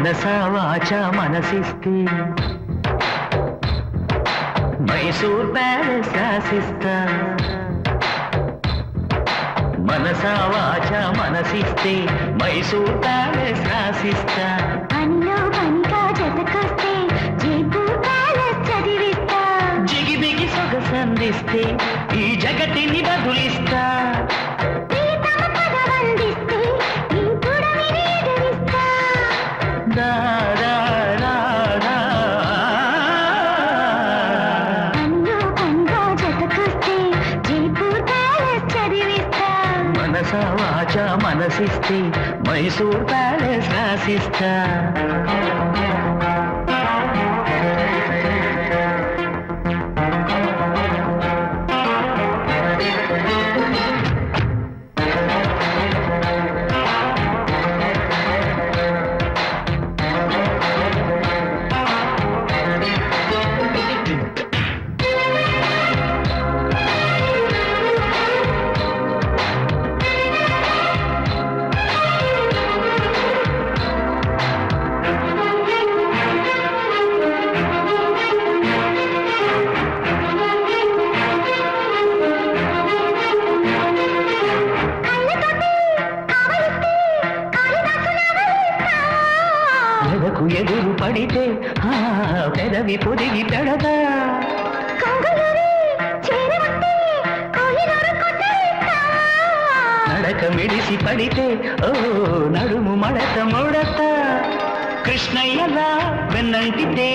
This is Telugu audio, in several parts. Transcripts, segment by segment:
మనసా వాచ మనసిస్తే మైసూర్ ప్యాలెస్ రాసిస్తా మనసా వాచ మనసిస్తే మైసూర్ ప్యాలెస్ రాసిస్తా అన్నో పనిగా జతకొస్తే జైపూర్ ప్యాలెస్ చదివిస్తా జిగిబిగి సొగసందిస్తే ఈ జగతిని బదులిస్తా ప్రీతమ పదవందిస్తే ఈ పుడమిని ఎదురిస్తా దా దా దా దా. అన్నో పనిగా జతకొస్తే జైపూర్ ప్యాలెస్ చదివిస్తా మనసా వాచ మనసిస్తే మైసూర్ ప్యాలెస్ రాసిస్తా ఎదకు ఎదురు పడితే పెదవి పొదిగి పెడతా నడక మిడిసి పడితే ఓ నడుము మడత ముడత కృష్ణయ్యలా వెన్నంటితే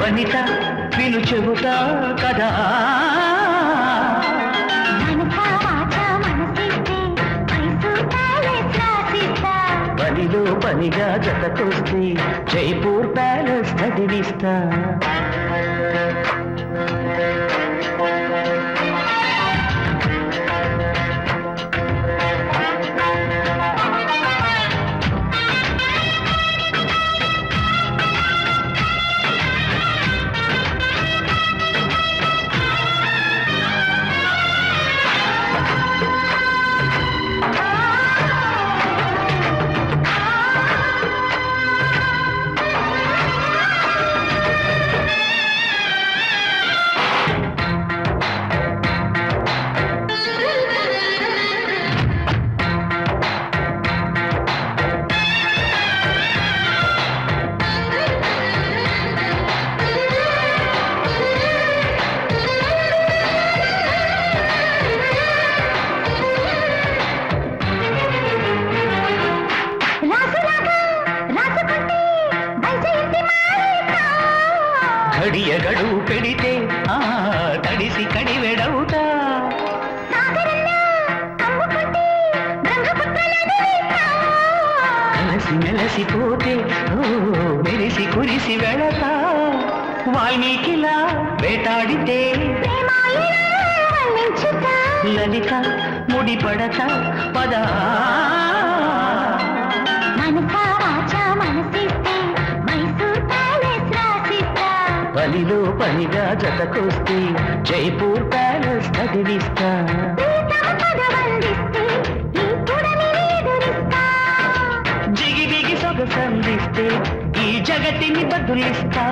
వనిత విను చెబుతా కదా పనిలో పనిగా జతకొస్తే జైపూర్ ప్యాలెస్ చదివిస్తా గడియ గడువు పెడితే తడిసి కడివెడవుతా కలసి మెలసిపోతే మెరిసి కురిసి వెళతా వాల్మీకిలా వేటాడితే లలిత ముడిపడత పదా పనిలో పనిగా జతకొస్తే జైపూర్ ప్యాలెస్ చదివిస్తా జిగిబిగి సొగసందిస్తే ఈ జగతిని బదులిస్తా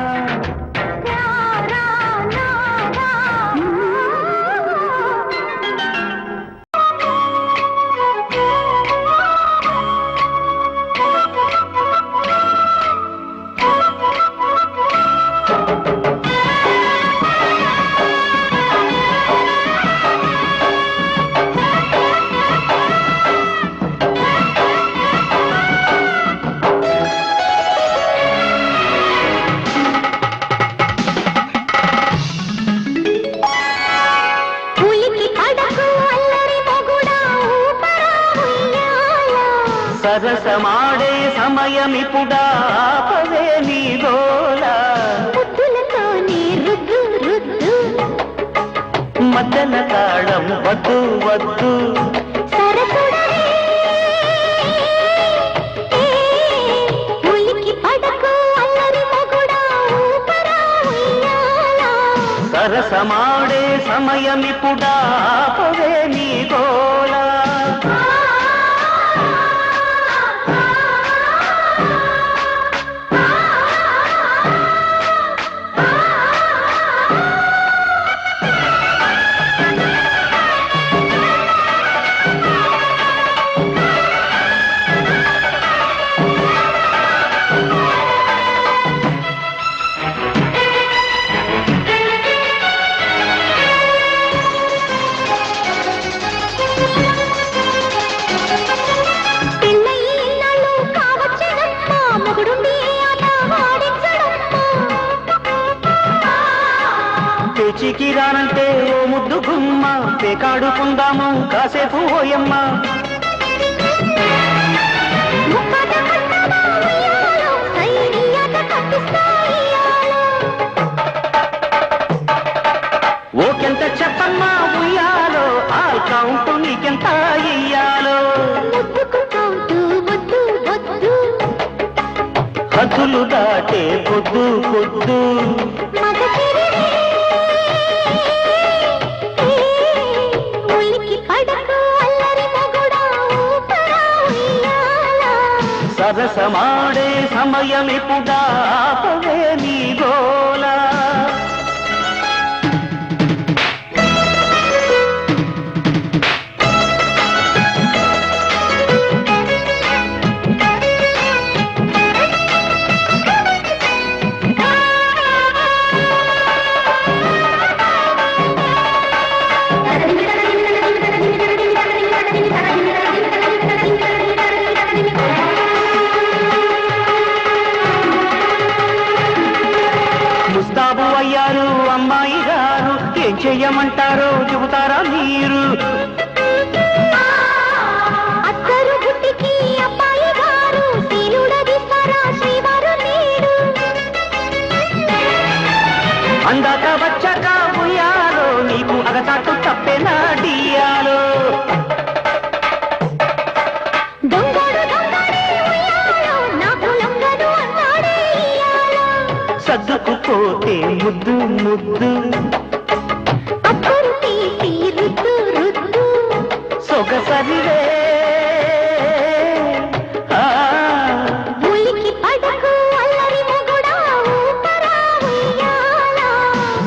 సరసమాడే సమయమిపుడా ఆపవే నీ గోల మద్దన తాళం వద్దు వద్దు సరసమాడే సమయమిపుడా ఆపవే నీ గోల పేచికి రానంటే ఓ ముద్దు గుమ్మ పేకాడుకుందాము కాసేపు ఓయమ్మ ముక్కాట కట్టమా ఉయ్యాలో, సైనియాట కట్టిస్తా ఇయ్యాలో. ఓకెంత చెప్పమ్మా ఉయ్యాలో ఆల్ కౌంట్ నీకెంత ఇయ్యాలో ముద్దుకుంటూ ముద్దు వద్దు, హద్దులు దాటే పొద్దు పొద్దు మగ చిరివి ఉలికి పడకు అల్లరి మొగుడా ఊపరా ఉయ్యాలా. సరసమాడే సమయమిపుడా ఆపవే నీ గోలా ముస్తాబు అయ్యారు అమ్మాయి గారు ఏం చెయ్యమంటారో చెబుతారా మీరు అత్తరు గుట్టికి అబ్బాయి గారు శీలుడగిస్తారా శ్రీవారు నీడు. అందాక వచ్చాక ఉయ్యాలో నీకు అగచాటు తప్పేనా డియాలో దొంగడు దొంగడే ఉయ్యాలో, నాకు లొంగదు అన్నాడే ఇయ్యాలో. సర్దుకుపోతే ముద్దు ముద్దు అప్పుడు తీసి రుద్దు రుద్దు, సొగసరివే ఉలికి పడకు అల్లరి మొగుడా ఊపరా ఉయ్యాలా.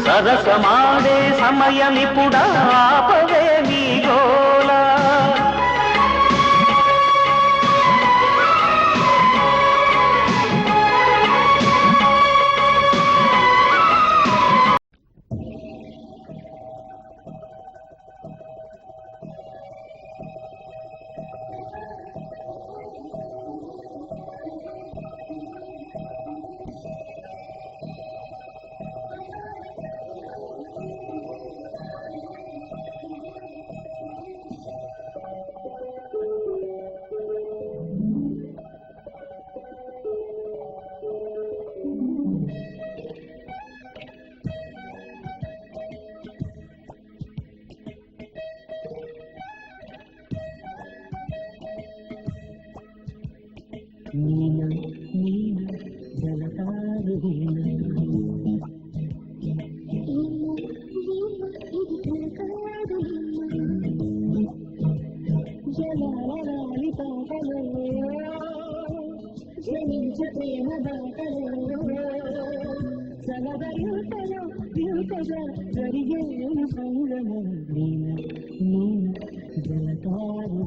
సరసమాడే సమయమిపుడా ఆపవే నీ గోలా నీన నీన జలతారు జలాలి పాటలో జనించ ప్రేమ బాటలో సగదయుటలో యుటగా జరిగేను సంగమం నీన నీన జలతారు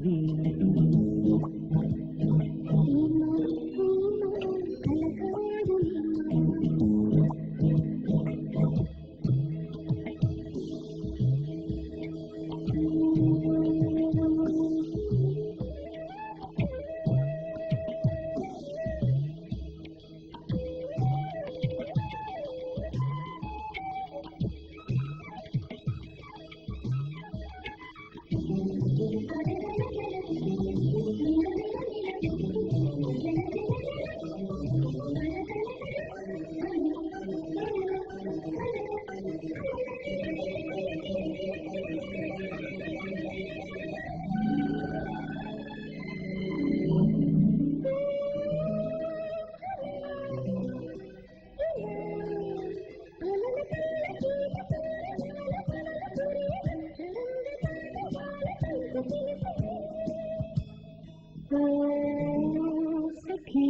సఖీ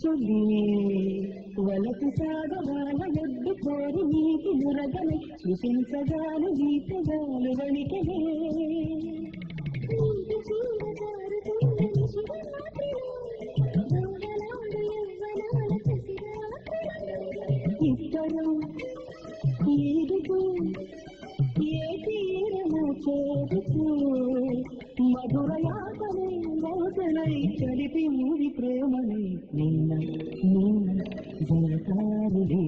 చొల్లి వలపు సాగవాల ఒడ్డు కోరి నీటి మురగని చూసించగాలు గీతగాలు వణికలే ఇద్దరు ఈడుతూ ఏ తీరము చేరుతూ మధుర యాతనే మోసనై కలిపి ఊరి ప్రేమని నిన్న నిన్న జయకారులే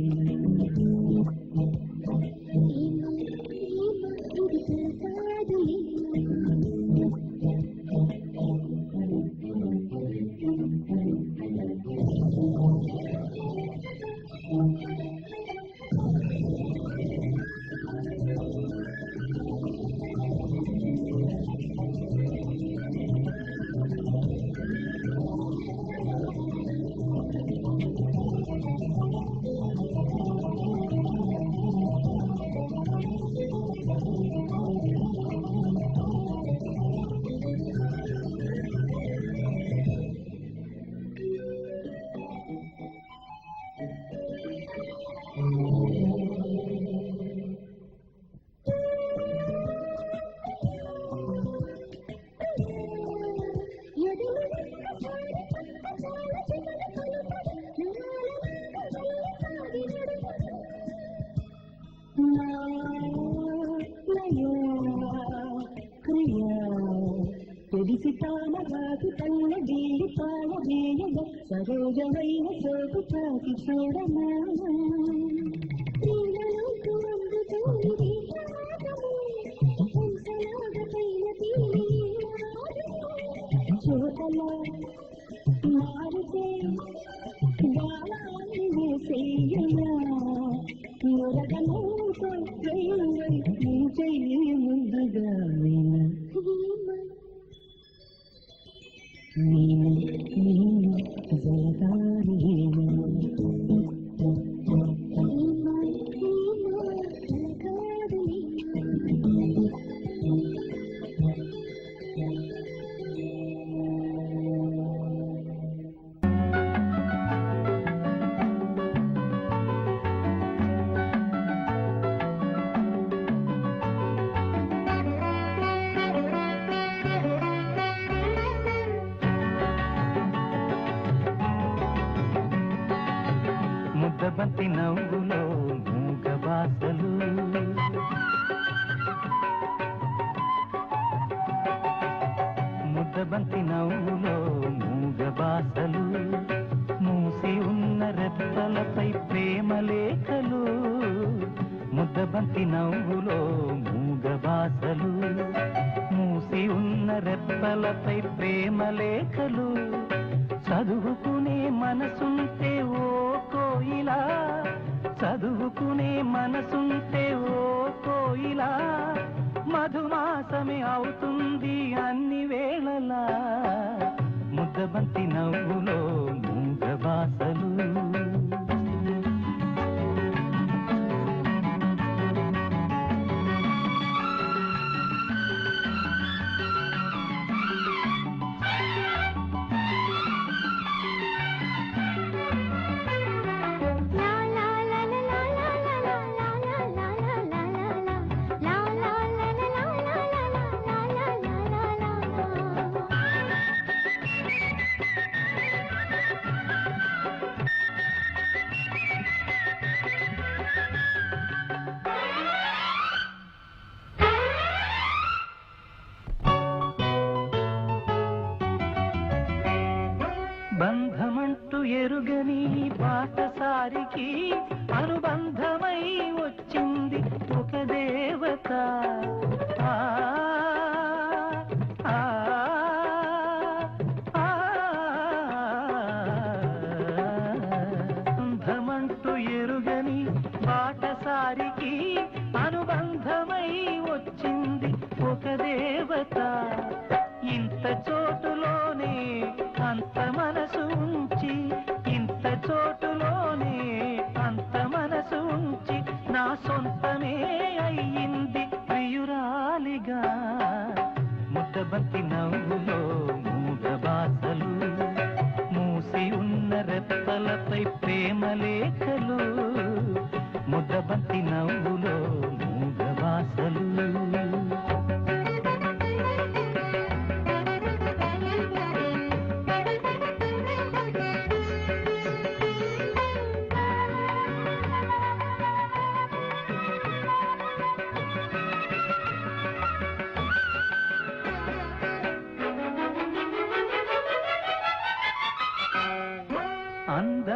తెలిసి తానగాకి తల్ల వీడి పాల వేయగ సరోజమైన సోకు చాకి చూడమా చోటలా మారితే గాలాన్ని వేసేయనా మురగలతో చెయ్యి ముందుగా నేను జయగారిను ముద్దబంతి నవ్వులో మూగ బాసలు ముద్దబంతి నవ్వులో మూగ బాసలు మూసి ఉన్న రెప్పలపై ప్రేమ లేఖలు ముద్దబంతి నవ్వులో మూగ బాసలు మూసి ఉన్న రెప్పలపై ప్రేమ లేఖలు చదువుకునే మనసుంటే ఓ కోయిలా చదువుకునే మనసుంటే ఓ కోయిలా మధుమాసమే అవుతుంది అన్ని వేళలా ముద్దబంతి నవ్వులో మూగ బాసలు బంధమంటూ ఎరుగని పాటసారికి అనుబంధమై వచ్చింది ఒక దేవత ఆ ఆ బంధమంటూ ఎరుగని పాటసారికి అనుబంధమై వచ్చింది ఒక దేవత ఇంత చోటులోనే అంత మనసు ఉంచి ఇంత చోటులోనే అంత మనసు ఉంచి నా సొంతమే అయ్యింది ప్రియురాలిగా ముద్దబంతి నవ్వులో మూగ బాసలు మూసి ఉన్న రెప్పలపై ప్రేమ లేఖలు ముద్దబంతి నవ్వులో మూగ బాసలు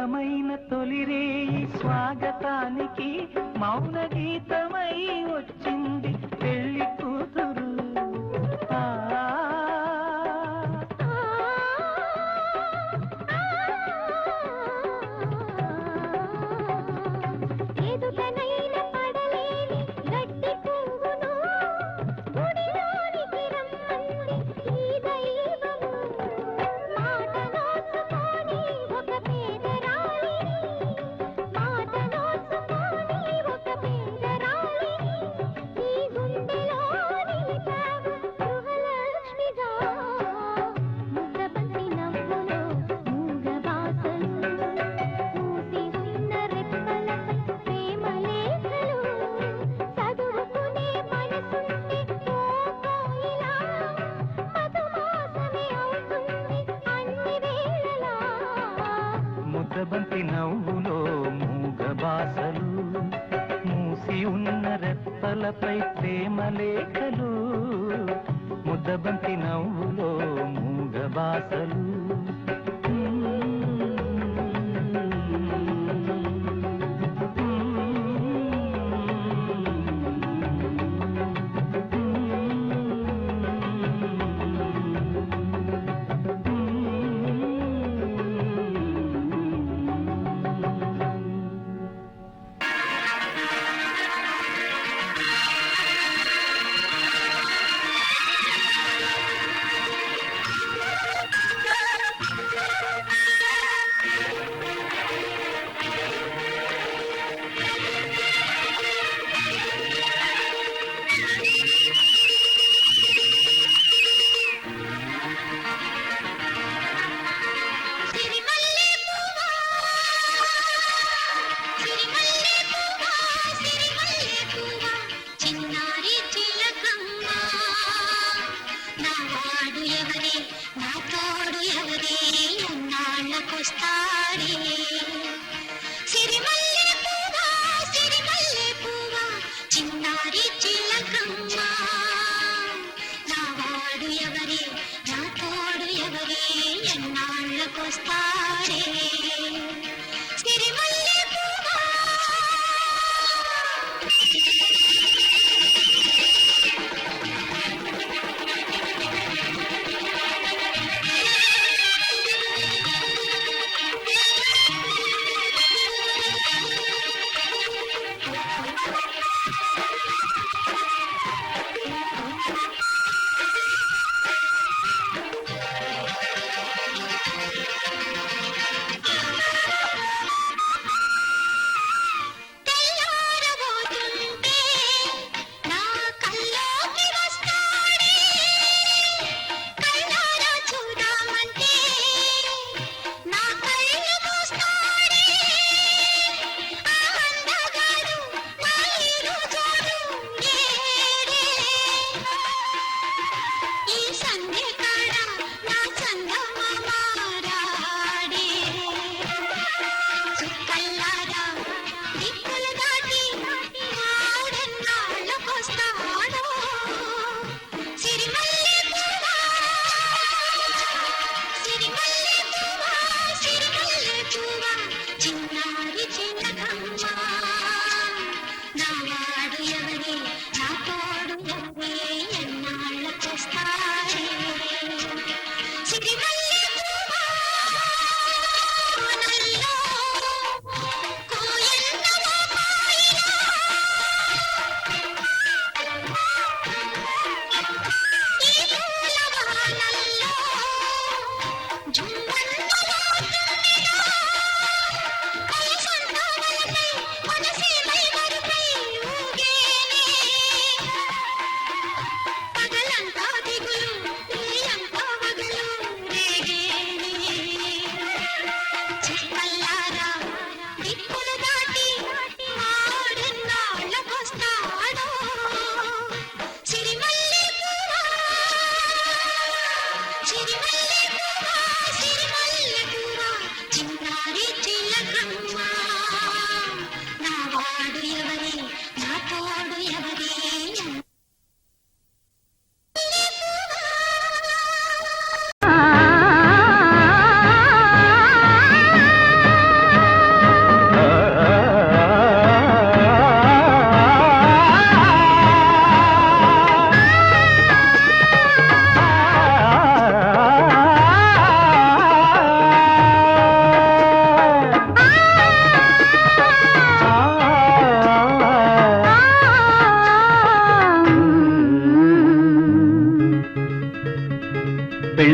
అందమైన తొలిరేయి స్వాగతానికి మౌన గీతమై వచ్చింది పెళ్లి కూతురు. ఎదుటనైన పడలేని గడ్డి పువ్వును గుడిలోనికి రమ్మంది ఈ దైవము. మాట నోచుకొని ఒక పేదరాలిని, మాట నోచుకొని ఒక పేదరాలిని ఈ గుండెలో నిలిపావు గృహలక్ష్మిగా. ముద్దబంతి నవ్వులో మూగ బాసలు, మూసి ఉన్న రెప్పలపై ప్రేమ లేఖలు, చదువుకునే మనసుంటే ఓ కోయిలా, మధుమాసమే అవుతుంది అన్ని వేళలా. ముద్దబంతి నవ్వులో మూగ బాసలు, మూసి ఉన్న రెప్పలపై ప్రేమ లేఖలు. ముద్దబంతి నవ్వులో మూగ బాసలు.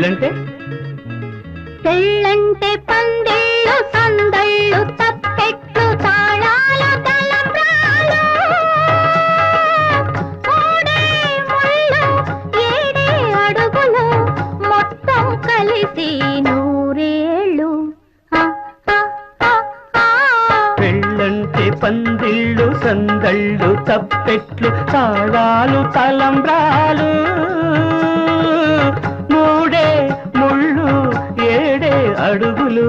పెళ్ళంటే పెళ్ళంటే పందిళ్ళు సందళ్ళు తప్పెట్లు తాళాలు తలంబ్రాలు మూడే ముళ్ళు ఏడే అడుగులు మొత్తం కలిసి నూరేళ్ళు పెళ్ళంటే పందిళ్ళు సందళ్ళు తప్పెట్లు తాళాలు తలంబ్రాలు మూడే ముళ్ళు ఏడే అడుగులు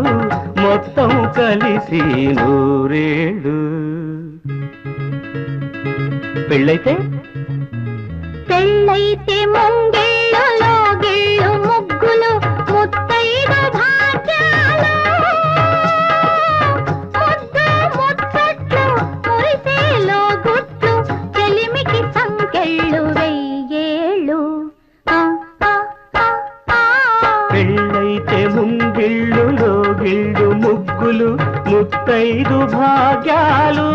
మొత్తం కలిసి నూరేళ్ళు. పెళ్ళైతే పెళ్ళైతే ముంగిళ్ళు లోగిళ్ళు ముగ్గులు ముత్తైదు భాగ్యాలు ముద్దు ముచ్చట్లు మురిసేలో గుట్లు చెలిమికి సంకెళ్ళు వెయ్యేళ్ళు పెళ్ళైతే ముంగిళ్ళు లోగిళ్ళు ముగ్గులు ముత్తైదు భాగ్యాలు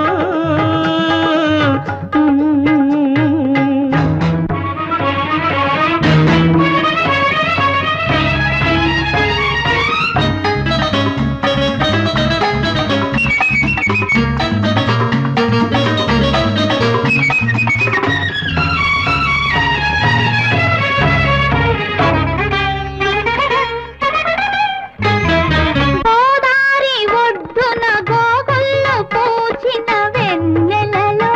గోదారి ఒడ్డున గోగుల్లో పూచిన వెన్నెలలో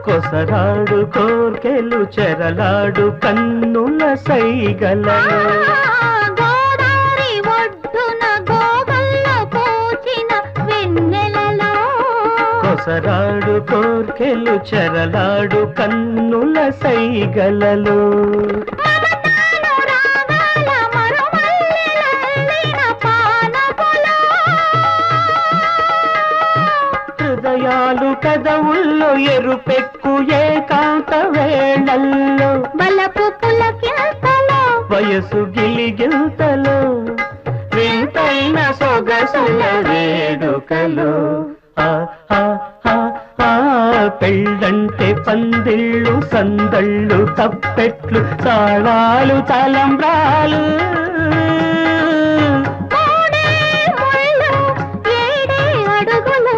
కొసరాడు కోర్కెలు చెరలాడు కన్నుల సైగలలో గోదారి ఒడ్డున గోగుల్లో పూచిన వెన్నెలలో కొసరాడు కోర్కెలు చెరలాడు కన్నుల సైగలలో మమతాను రాగాల మరుమల్లెలల్లిన పానపులో హృదయాలు కదవుల్లో ఎరుపెక్కు ఏకాంత వేళల్లో బలపు పులకింతలో వయసు గిలిగిల్తలో వింతైన సొగసుల వేడుకలో ఆ ఆ ఆ ఆ పెళ్ళంటే పందిళ్ళు సందళ్ళు తప్పెట్లు తాళాలు తలంబ్రాలు మూడే ముళ్ళు ఏడే అడుగులు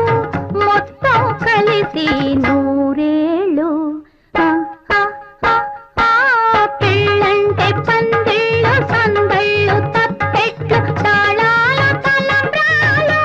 మొత్తం కలిసి నూరేళ్ళు పెళ్ళంటే పందిళ్ళు సందళ్ళు తప్పెట్లు తాళాలు తలంబ్రాలు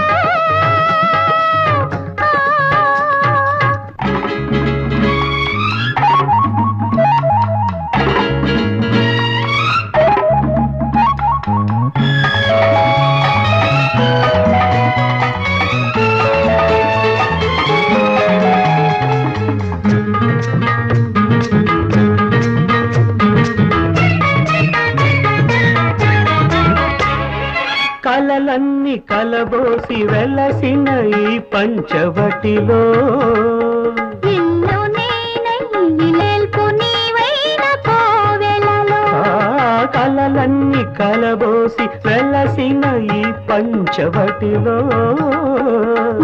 కలలన్నీ కలబోసి వెలసిన ఈ పంచవటిలో ఇల్లు నేనై ఇలెల్పు నీవైన కోవెలలో కలలన్నీ కలబోసి వెలసిన ఈ పంచవటిలో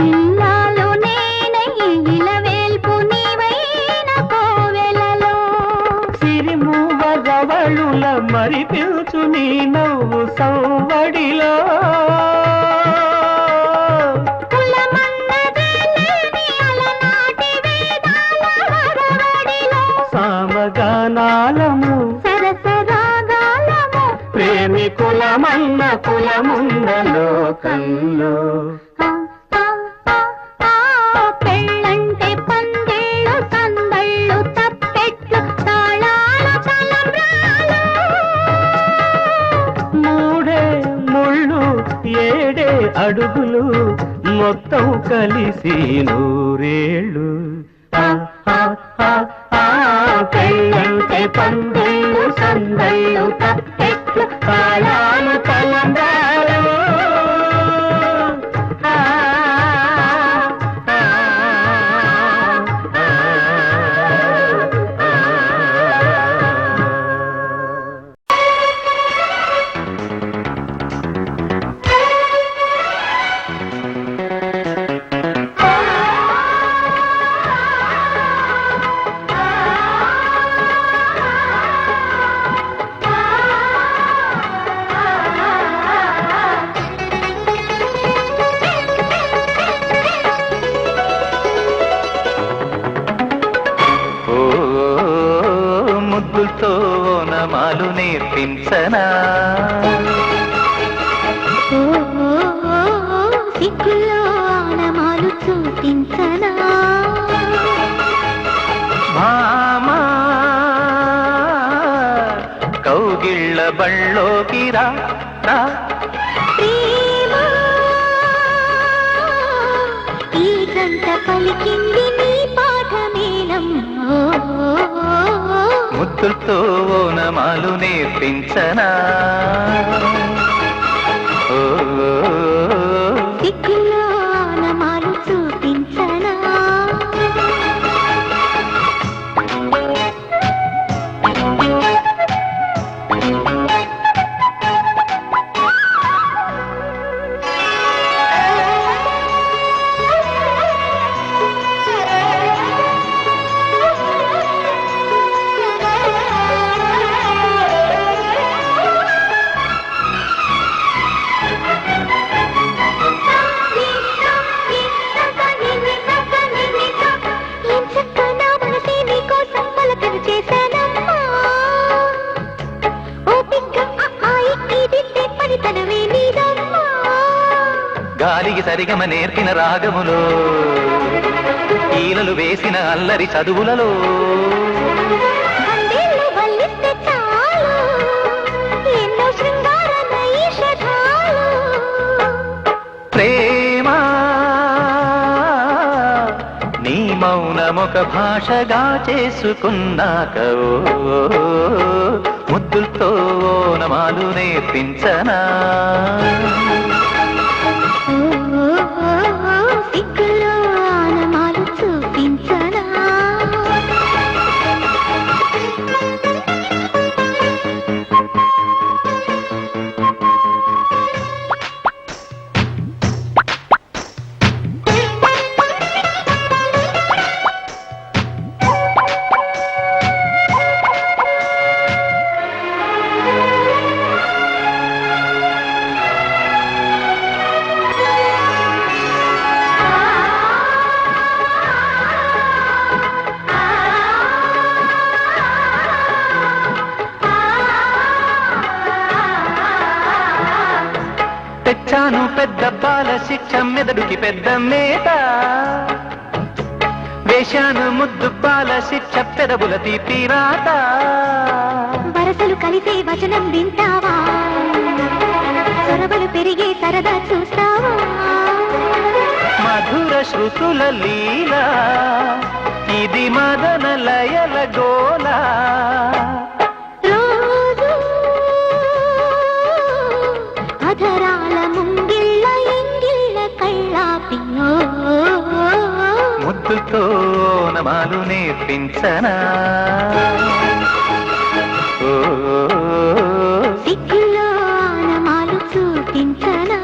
ఇల్లాలు నేనై ఇలవేల్పు నీవైన కోవెలలో సిరిమూవ రవళుల మరి పిలుచు నీ నవ్వు సౌవడిలో కులమన్నదే లేని అలనాటి వేదాల వరవడిలో సామగానాలము సరసరాగాలము ప్రేమికులమన్న కులమున్న లోకంలో పెళ్ళంటే పందిళ్ళు సందళ్ళు తప్పెట్లు తాళాలు తలంబ్రాలు మూడే ముళ్ళు ఏడే అడుగులు మొత్తం కలిసి నూరేళ్ళు ఆ, ఆ, ఆ, ఆ, పెళ్ళంటే పందిళ్ళు సందళ్ళు తప్పెట్లు తాళాలు తలంబ్రాలు ఆ, ఆ, ఆ, ఆ, ఓనమాలు నేర్పించనా సిగ్గులో ఆనమాలు చూపించనా భామా కౌగిళ్ళ బళ్ళోకి రా రా ప్రేమ ఈ గంట పలికింది నీ పాఠమేనమ్మా ముద్దులతో ఓనమాలు నేర్పించనా ఓ సిగ్గులో ఆనమాలు చూపించనా గాలికి సరిగమ నేర్పిన రాగములో ఈలలు వేసిన అల్లరి చదువులలో ప్రేమ నీ మౌనమొక భాషగా చేసుకున్నాక ముద్దులతో ఓనమాలు నేర్పించనా సిగ్గులో ఆనమాలు చూపించనా తెచ్చాను పెద్ద బాల శిక్ష మెదడుకి పెద్ద మేత వేశాను ముద్దు బాల శిక్ష పెదవుల తీపి రాత వరసలు కలిసే వచనం వింటావా సొరవలు పెరిగే సరదా చూస్తావా మధుర శృతుల లీల ఇది మదన లయల గోలా రోజు అధరాల ముంగిళ్ళ ఎంగిళ్ళ కళ్ళాపి ముద్దుతో ఓనమాలు నేర్పించనా ఓ సిగ్గులో ఆనమాలు చూపించనా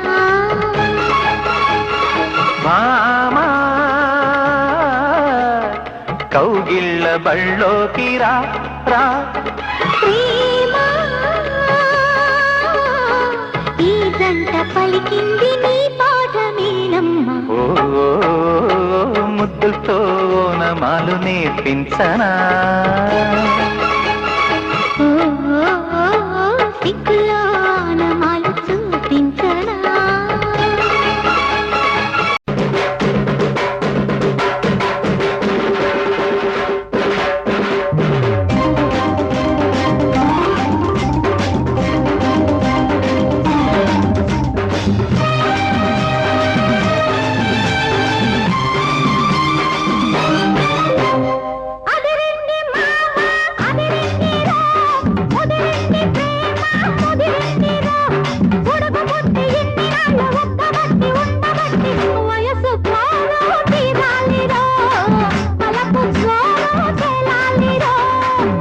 భామా కౌగిళ్ళ బళ్ళోకి రా రా ప్రేమ ఈ గంట పలికింది నీ పాఠమేనమ్మా ఓ ముద్దులతో ఓనమాలు నేర్పించనా సిగ్గులో ఆనమాలు చూపించనా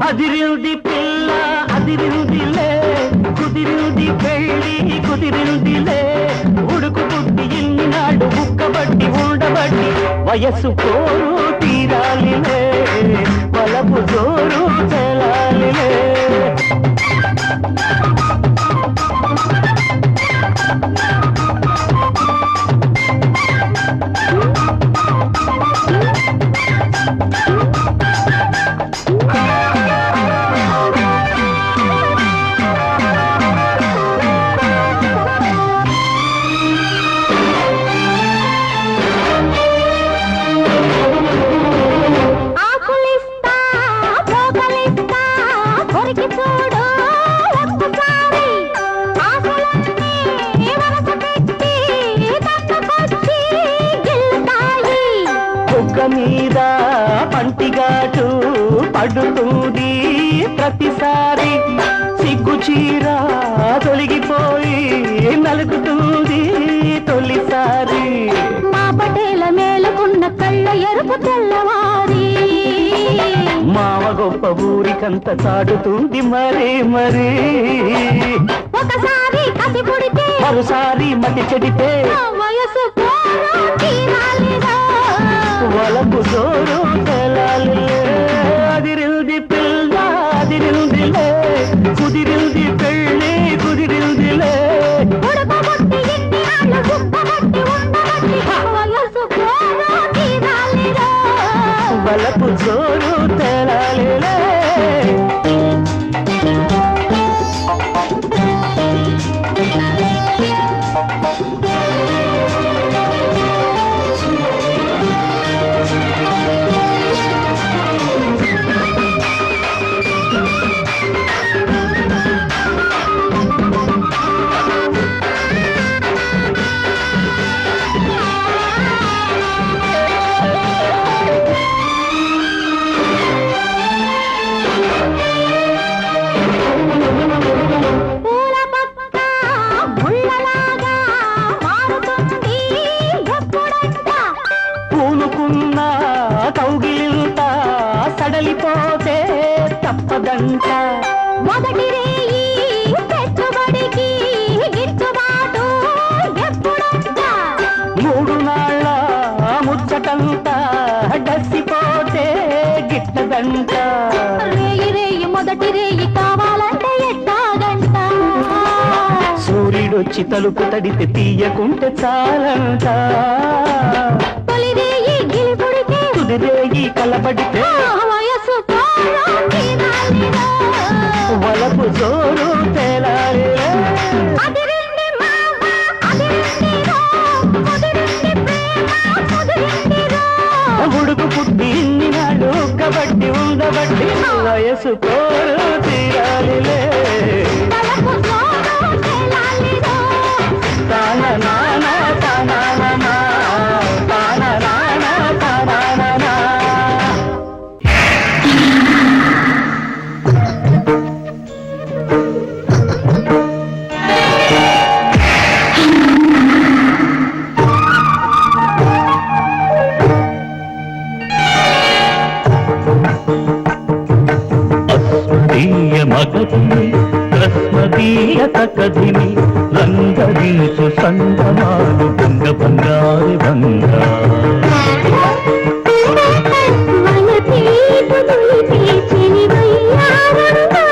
అదిరింది పిల్ల అదిరిందిలే కుదిరింది పెళ్ళి కుదిరిందిలే ఉడుకు పుట్టి ఇన్నినాడు బుక్కబట్టి ఉండబట్టి వయస్సు కోరు తీరాలిలే వలపు జోరు చెలాలిలే మీద పంటిగాటు పడుతుంది ప్రతిసారి సిగ్గు చీర తొలగిపోయి నలుగుతుంది తొలిసారి మా పటేల మేలుకున్న కళ్ళ ఎరుపు తెల్లవారి మావ గొప్ప ఊరికంత చాటుతుంది మరే మరే ఒకసారి కసి పుడితే మరోసారి మతి చెడితే వయసు పోరా తీరాలిరా. వలపు జోరు తెలాలి అదిరింది పిల్ల అదిరిందిలే కుదిరింది పెళ్ళి కుదిరిందిలే ఉడకబొట్టి ఎన్ని ఆళ్ళు గుప్పబొట్టి ఉండబట్టి వయసు పోరా తీరాలిరా. వలపు జోరు తెలాలిలే పూల పక్క ముళ్ళలాగా మారుతుంది ఎప్పుడంట. పూనుకున్న కౌగిలింత సడలిపోతే తప్పదంట మొదటి రేయి పెట్టుబడికి గిట్టుబాటు ఎప్పుడంట. 3 నాళ్ళ ముచ్చటంతా డస్సిపోతే గిట్టదంట రేయి రేయి మొదటి రేయి కావాలంటే ఎట్టాగంట. సూర్యుడొచ్చి తలుపు తడితే తీయకుంటే చాలంట తొలి రేయి గిలిపుడితే తుది రేగి కలబడితే వయసు పోరా తీరాలిరా. వలపు జోరు తేలాలి అదిరింది మావ అదిరింది రో ముదిరింది ప్రేమ ముదిరింది రో. ఉడుకు పుట్టి ఇన్ని నాడు కబడ్డీ ఉండబట్టి వయసు కోరు తీరాలిలే తలకు జోరు తెలాలిరో. తాన నాన తాన నాన తాన నాన తాన నాన అస్మదీయ మగధిని రస్మదీయ తకధిని రంగరీసు సంగమాలు భంగ భంగారి భంగా వలపేపు నులిపే చెలివయ్యారంగా.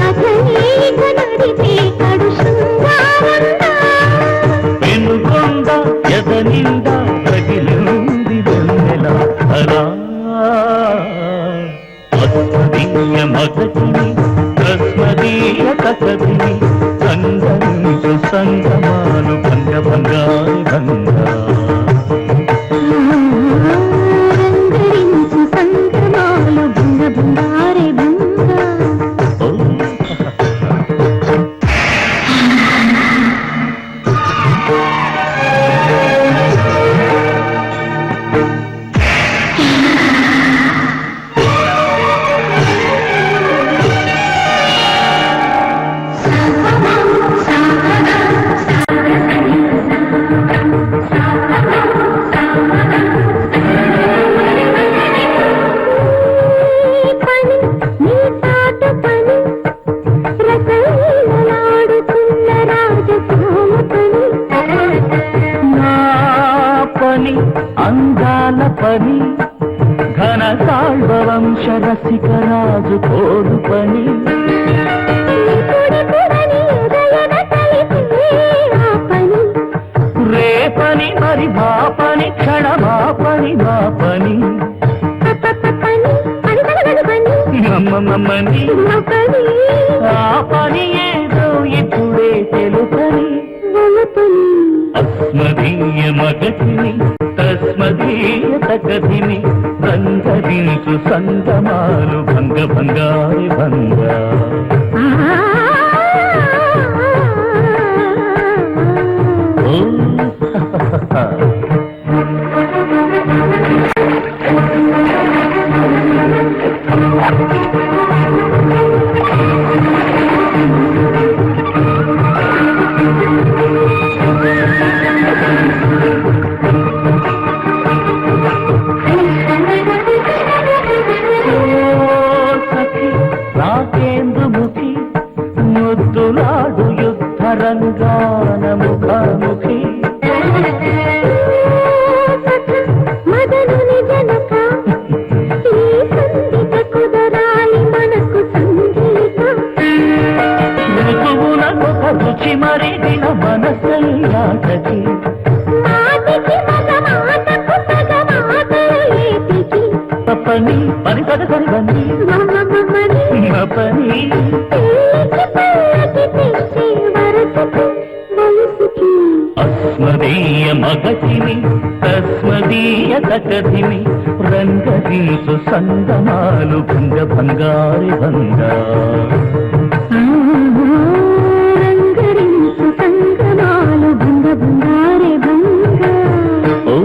అతనీగ నడిపే కడు శృంగారంగా. పెనుగొండ ఎదనింద తగిలింది వెన్నెల హరా అస్మదీయ మగధిని రస్మదీయ తకధిని రంగరీసు సంగమాలు భంగ భంగారి భంగా రంగరించు సంగమాలు భంగ భంగారే భంగా. పని నీ తాట పని రసలీలలాడుతున్న రాజకోమ పని. నా పని అందాల పని ఘన కాళ్వ వంశ రసిక రాజు కోరు పని పొడి పొడని ఉదయన కలిపే ఆ పని. రేపని మరి మా పని క్షణమా పని మా పని పని పని పని మమ్మమ్మని మా పని ఆ పని ఏదో ఇప్పుడే తెలుపని పని. అస్మదీయ మగధిని తస్మదీయ తగధిని రంగరించు సంగమాలు భంగ భంగారి భంగా ఓ పని పని పద సరి పని పని అస్మదీయ మగతిని తస్మదీయ తకధిని రంగదీసు సంగమాలు భంగ భంగారి భంగా రంగరించు సంగమాలు భంగ భంగారే భంగ. ఓ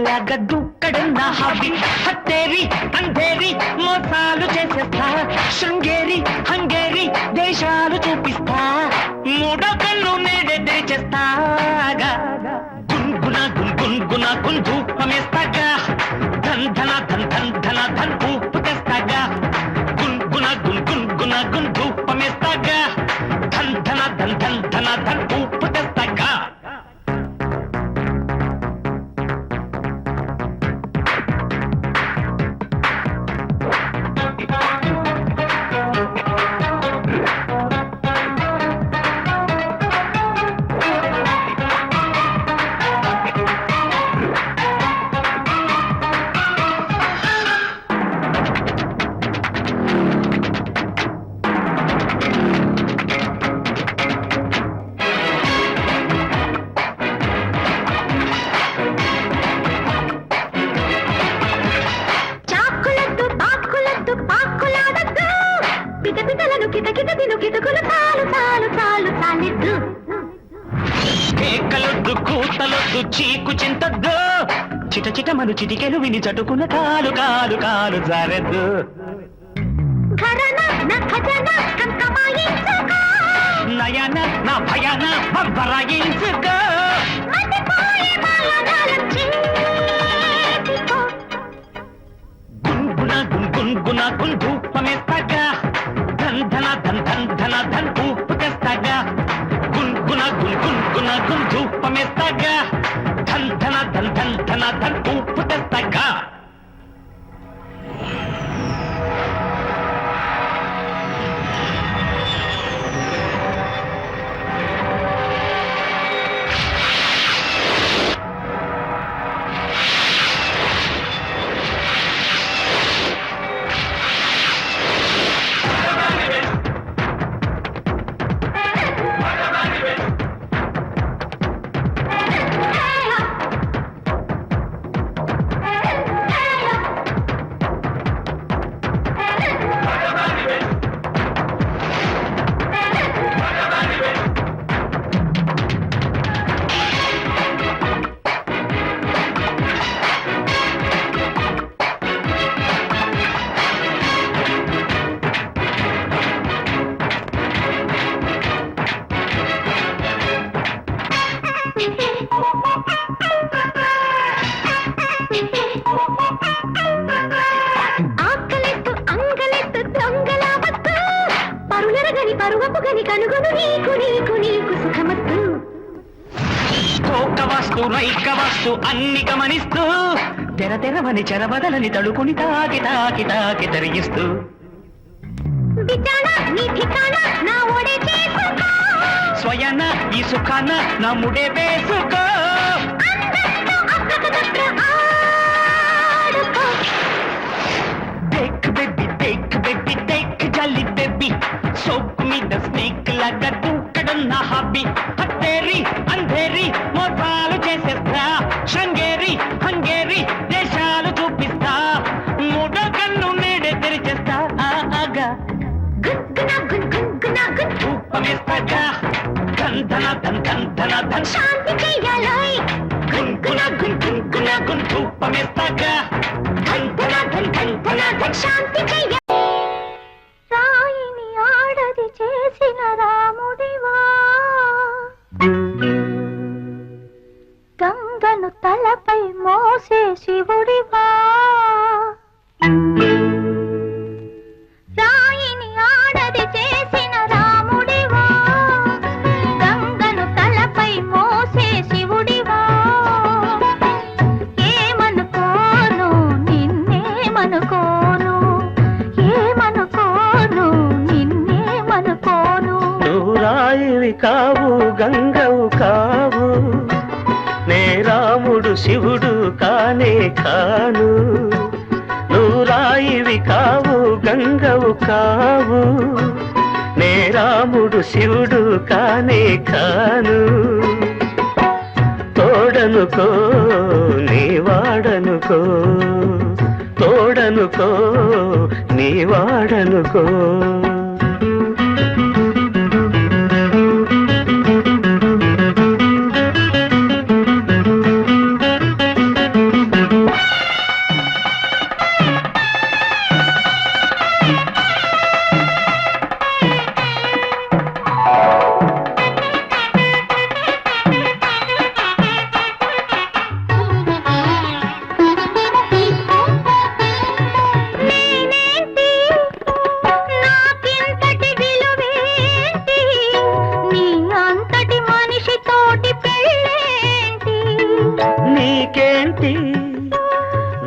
లాగా దూకడం నా హాబీ హత్తేరి అంధేరి మోసాలు చేసేస్తా శృంగేరి హంగేరి దేశాలు చూపిస్తా మూడో కన్ను నేడే తెరిచేస్తాగా గున్గున గున్గున ధూపమేస్తాగా ధన్ ధన ధన్ ధన్ ధన ధన్ ఊపు తెస్తాగా గున్గున గున్ ధూపమేస్తాగా ధన్ ధన ధన్ ధన్ ధన ధన్ ఊపు తెస్తాగా కేకలొద్దు కూతలొద్దు చీకు చింతద్దు చిట చిట మను చిటికెలు విని చటుకున్న కాలు కాలు కాలు జారెద్దు నయన నా భయాన బరాయించుకో గున్గున ధూపమేస్తాగా ధన్ ధన ధన్ ధన్ ధన ధన్ ఊపు తెస్తాగా గున్గున ధూపమేస్తాగా ధన్ ధన ధన్ ధన్ ధన ధన్ ఊపు తెస్తాగా ఆకలెత్తు అంగలెత్తు దొంగలావత్తు పరులరగని పరువపు గని కనుగొను నీకు నీకు నీకు సుఖమత్తు కోక వస్తు రైక వస్తు అన్ని గమనిస్తూ తెర తెరవని చెరబదలని తడుకుని తాకి తాకి తాకి తరిగిస్తూ బిచానా నీ ఠికానా నా ఓడే చేసుకో స్వయాన ఈ సుఖాన నా ముడే వేసుకో. Take baby take baby take జల్లి బేబీ, సోప్ మీద స్నేక్ లాగా దూకడం నా హాబీ. హత్తేరి అంధేరి మోసాలు చేసేస్తా, శృంగేరి హంగేరి దేశాలు చూపిస్తా. మూడో కన్ను నేడే తెరిచేస్తా ఆగా. ధూపమేస్తాగా ధన్ ధన ధన్ ధన్ ధన ధన్. శాంతి చెయ్యాలోయ్ గున్ గున్ గున్ గున్ గున్ ధూపమేస్తాగా ధన్ ధన ధన్ ధన్ ధన ధన్. శాంతి చెయ్య. రాయిని ఆడది చేసిన రాముడివా, గంగను తలపై మోసే శివుడివా. రాయిని ఆడది చేసిన రాముడివా, గంగను తలపై మోసే శివుడివా. ఏమనుకోను నిన్నేమనుకోను, ఏమనుకోను నిన్నేమనుకోను. నువ్వు రాయివి కావు గంగవు కావు, నే రాముడు శివుడు కానే కాను. నువ్వు రాయివి కావు గంగవు కావు, నే రాముడు శివుడు కానే కాను. తోడనుకో నీ వాడనుకో, తోడనుకో నీ వాడనుకో. నేనేంటి నాకింతటి విలువేంటి, నీ అంతటి మనిషితోటి పెళ్ళేంటి. నీకేంటి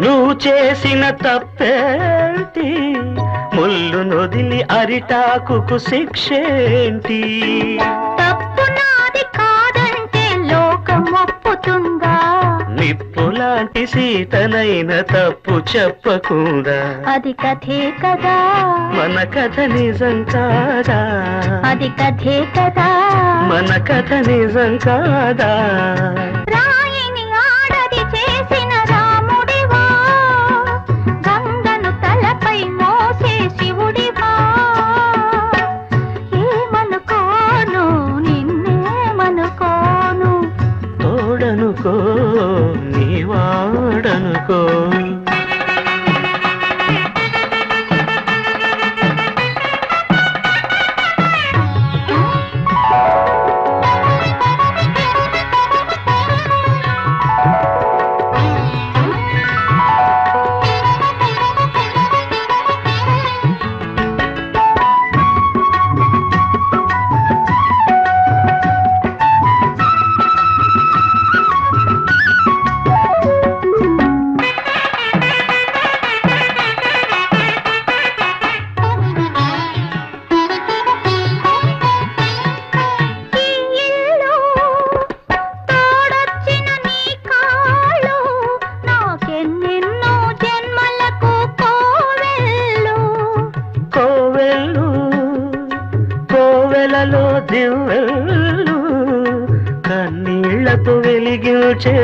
నువ్వు చేసిన తప్పేంటి, ముళ్ళు నొదిలి అరిటాకుకు శిక్షేంటి. తప్పు నాది కాదంటే లోకం ఒప్పుతుందా, నిప్పు లాంటి సీతనైన తప్పు చెప్పకుండా. అది కథే కదా, మన కథ నిజం కాదా, అది కథే కదా. మన కథ నిజం కాదా. రాయిని ఆడది చేసిన రాముడివా, గంగను తలపై మోసే శివుడివా. ఏమనుకోను నిన్నేమనుకోను. తోడనుకో నీ వాడనుకో. ఈ ఇల్లు తోడొచ్చిన నీ కాళ్ళు, నాకెన్నెన్నో జన్మలకు కోవెళ్ళు. కోవెల్లు కోవెలలో దివ్వెల్లు, కన్నీళ్లతో వెలిగించే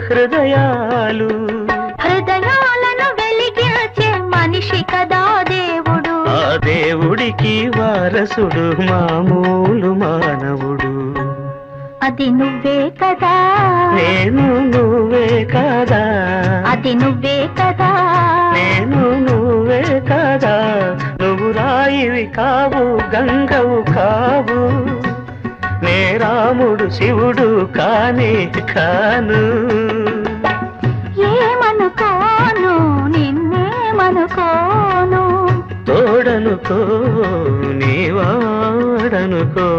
హృదయాలు. హృదయాలను వెలిగించే మనిషి కదా దేవుడు, ఆ దేవుడికి వారసుడు మామూలు మానవుడు. అది నువ్వే కదా, నేను నువ్వే కదా, అది నువ్వే కదా. నేను నువ్వే కదా. నువ్వు రాయివి కావు గంగవు కావు, నే రాముడు శివుడు కానే కాను. ఏమనుకోను నిన్నేమనుకోను. తోడనుకో నీ వాడనుకో.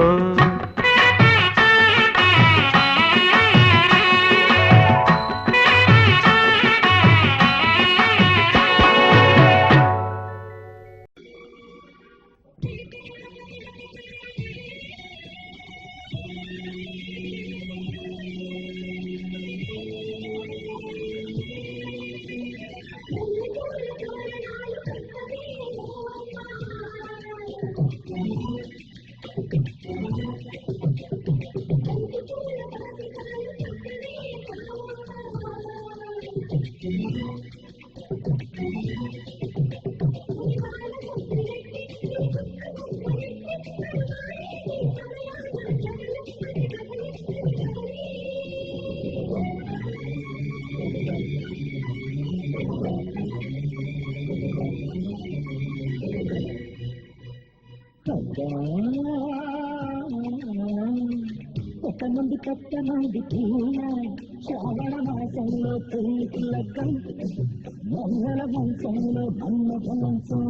కొత్తమంది కొత్తమంది పూల శ్రావణ మాసంలో పెళ్లికి లగ్గం మంగళ వంశంలో మన్మథ వంశం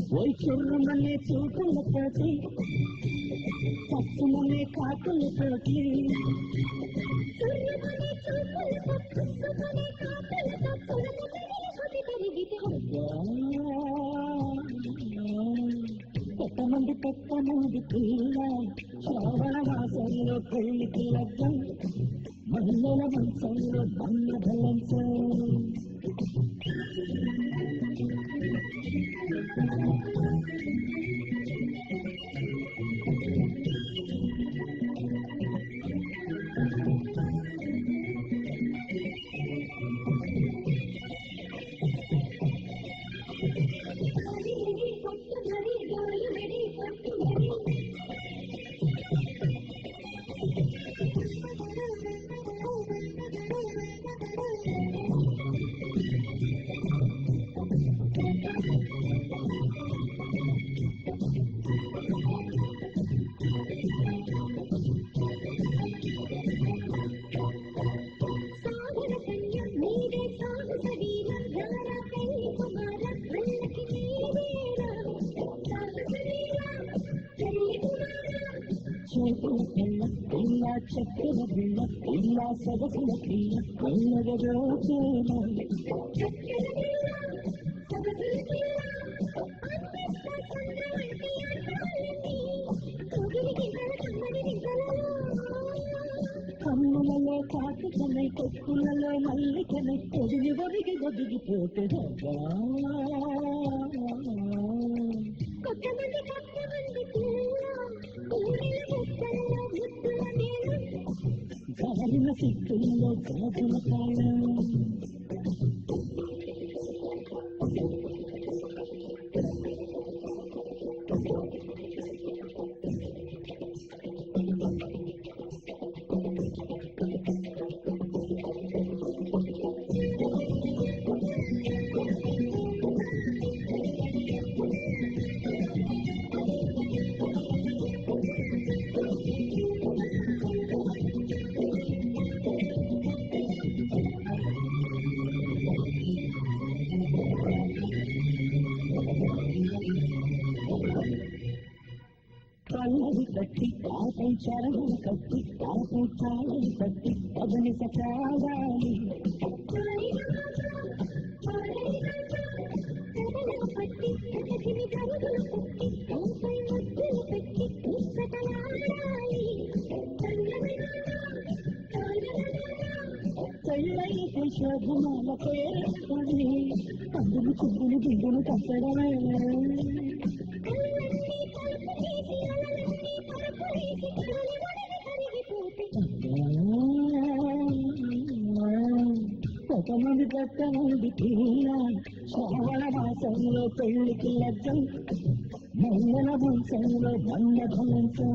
వైచుర్రమనే చూపులతోటి పప్పులనే కాకులతోటి కొత్తమంది పిల్ల శ్రావణ మాసంలో పెళ్లికి లగ్గం మహిళల వంశంలో మన్మథ వంశం ఇలా చక్కెర బిళ్ళ ఇలా సగసుల పిల్ల కొల్లగదోచేనా కన్నులలో కాకికనై కొక్కులలో మల్లికనై ఒదిగి ఒదిగి ఒదిగిపోతే కొత్తమంది జారిన సిక్కుల్లో గాజుల కాలం కళ్ళది కట్టి ఆపై చరగలు కట్టి ఆపై చాలని కట్టి పదని సచావాలి పెళ్ళైతే శోభమాల పేరుకొని అందుకు చుద్దులు దిద్దులు కట్టడమే కొత్తమంది పిల్ల శ్రావణ మాసంలో పెళ్లికి లగ్గం మంగళ వంశంలో మన్మథ వంశం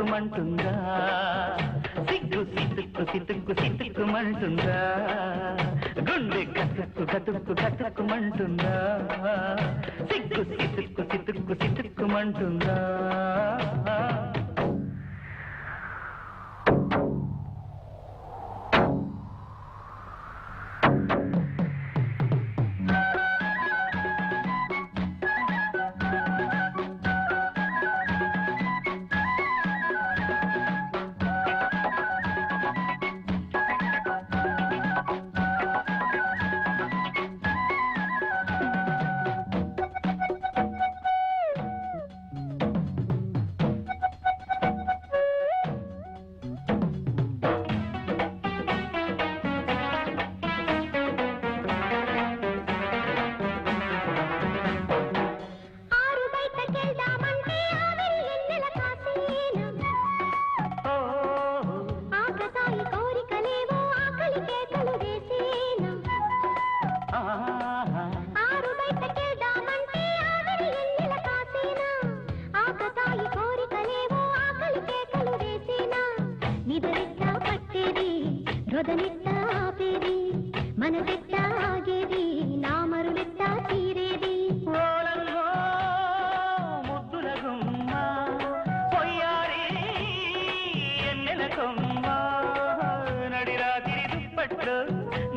సితుక్కుమంటుందా సిగ్గు సితుక్కు సితుక్కు సితుక్కుమంటుందా గుండె కతుక్కు కతుక్కు కతుక్కుమంటుందా సిగ్గు సితుక్కు సితుక్కు సితుక్కుమంటుందా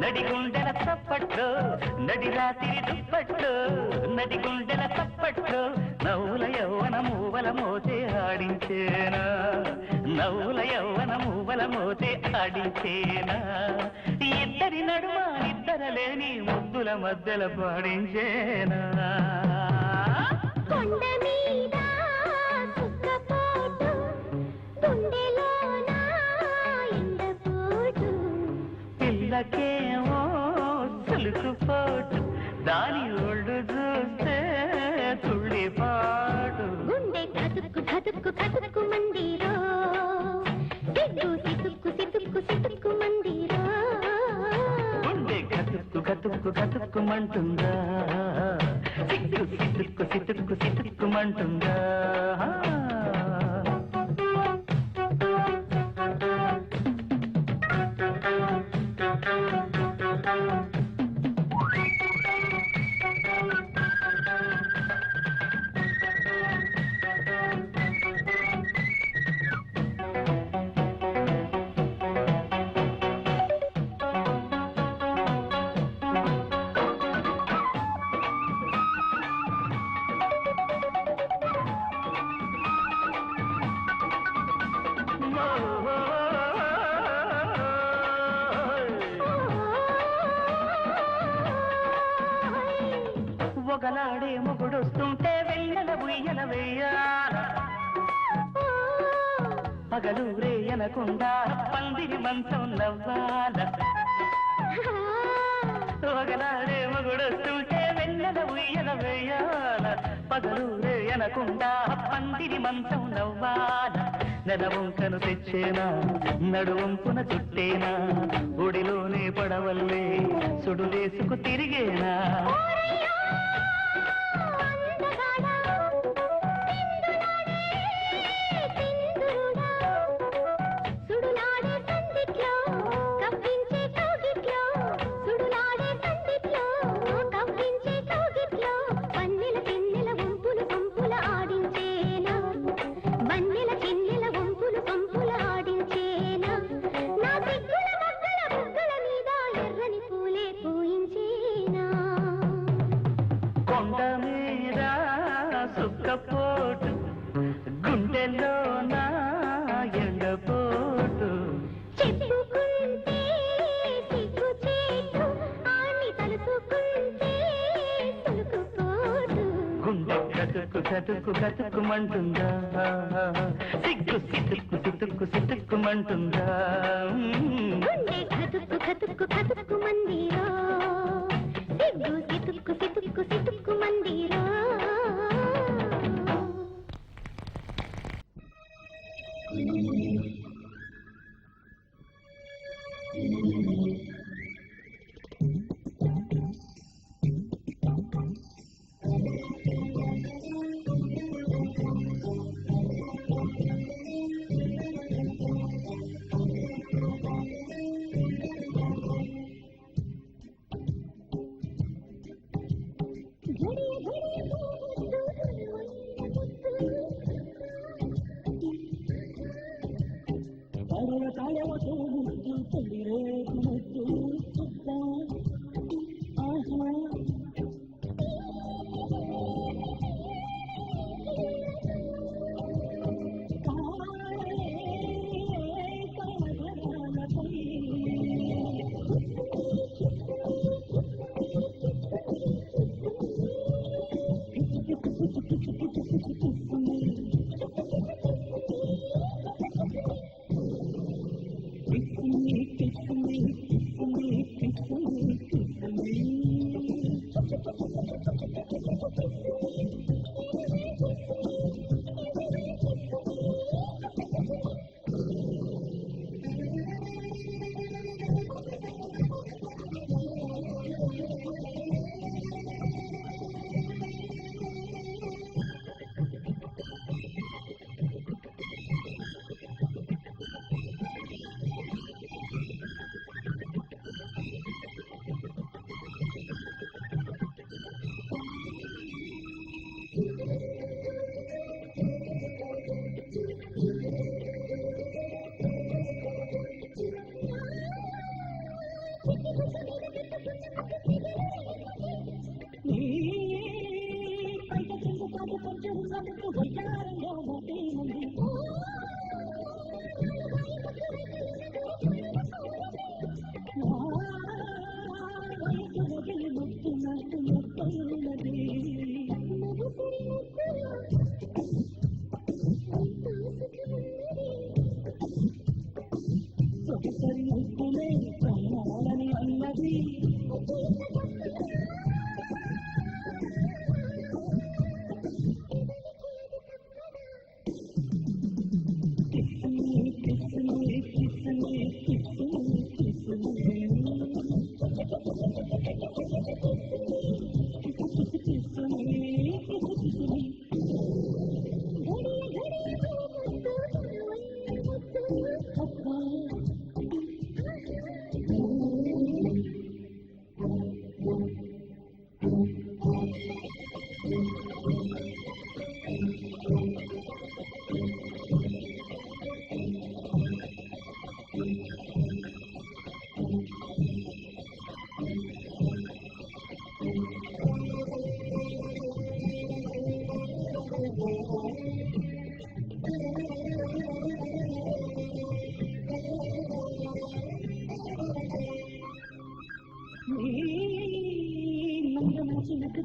నడిగుండెల చప్పట్లు నడిరాత్రి దుప్పట్లు నడిగుండెల చప్పట్లు నవ్వుల యవ్వన మూవల మోతే ఆడించేనా నవ్వుల యవ్వన మూవల మోతే ఆడించేనా ఇద్దరి నడుమ ఇద్దరలేని ముద్దుల మధ్యల పాడించేనా కొండ మీద సుఖపోటు గుండెలోన ఎండపోటు పిల్లకేమో సులుకుపోటు దాని ఒళ్ళు చూస్తే తుళ్ళిపాటు గుండె కతుక్కు కతుక్కు కతుక్కు మందిరో సిగ్గు సితుక్కు సితుక్కు సితుక్కు మందిరో గుండె కతుక్కు కతుక్కు కతుక్కుమంటుందా సిగ్గు సితుక్కు సితుక్కు సితుక్కుమంటుందా ఒకలాడే మొగుడొస్తుంటే వెన్నెల బుయ్యల వెయ్యాల పగలు రేయనకుండా పందిరి మంచం నవ్వాల ఒకలాడే మొగుడొస్తుంటే వెన్నెల బుయ్యల వెయ్యాల పగలు రేయనకుండా పందిరి మంచం నవ్వాల నెలవంకను తెచ్చేనా నడువంపున చుట్టేనా గుడిలోనే పడవల్లే సుడులేసుకు తిరిగేనా కొండ మీద సుక్కపోటు గుండెలో నా ఎండపోటు చెప్పుకుంటే సిగ్గు చేటు ఆని తలుపుకుంటే సులుకుపోటు గుండె కతుక్కు కతుక్కు కతుక్కుమంటుందా సిగ్గు సితుక్కు సితుక్కు సితుక్కుమంటుందా గుండె కతుక్కు కతుక్కు కతుక్కు మందిరో సిగ్గు సితుక్కు సితుక్కు సితుక్కు మందిరో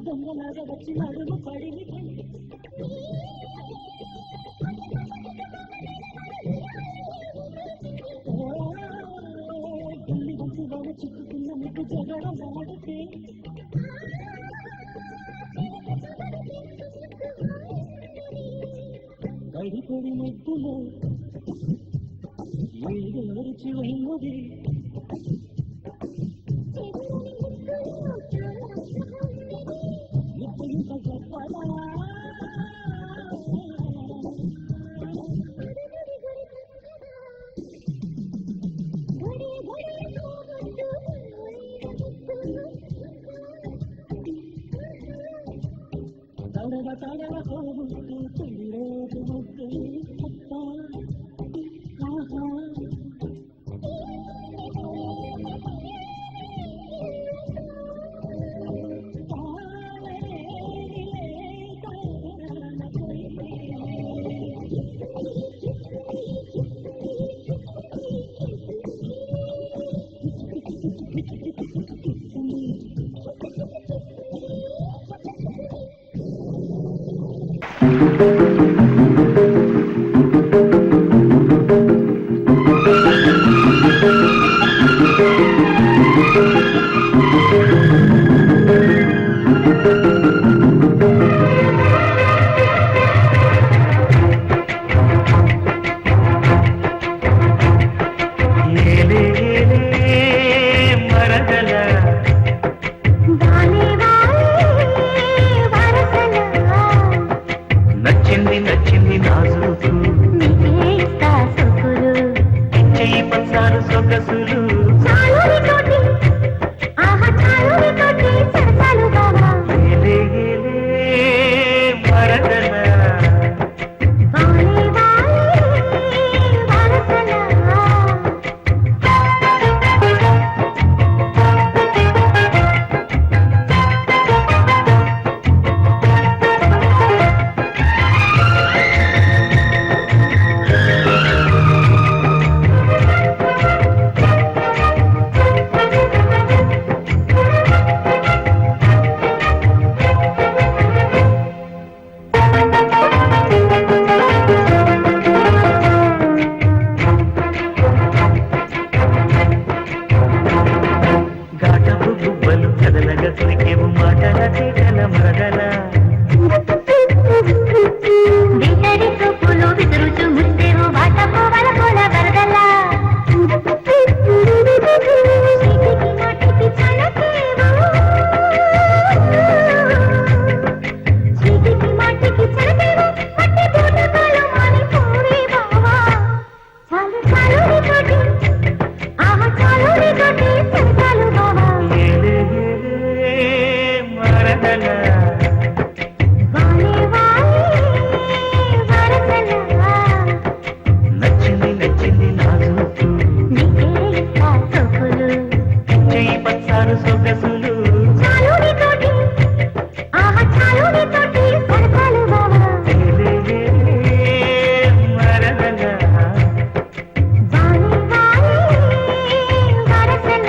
దొంగలాగా వచ్చి నడుము పడింది గల్లి వంచి వాళ్ళ చిక్కుకున్న మీకు జగడం ఆడితే గడిపడి ముద్దులో ఏడుచి ఉన్నది తడవ పోగుతూ తొలిరోజు ముద్దు నచ్చి కురికేవు మాటల తీగల మరదల విసరి చూపులు విసురుచు ముస్తేవు వాట పోవల పోల వరదల చీటికి మాటికి చలకేవు చీటికి మాటికి చలకేవు మట్టి బూటకాలు మారిపోవే బావా చాలు చాలు నీ తోటి ఆహా చాలు నీ తోటి సరసాలు బావా ఏలే మరదల వాలే వాలే వరసల నచ్చింది నచ్చింది నా చూపు నీకే ఇస్తా సొక్కులు చెయ్యి పచ్చారు సొగసులు చాలు నీ తోటి ఆహా చాలు నీ తోటి సరసాలు బావా ఏలే మరదల వాలే వాలే వరసల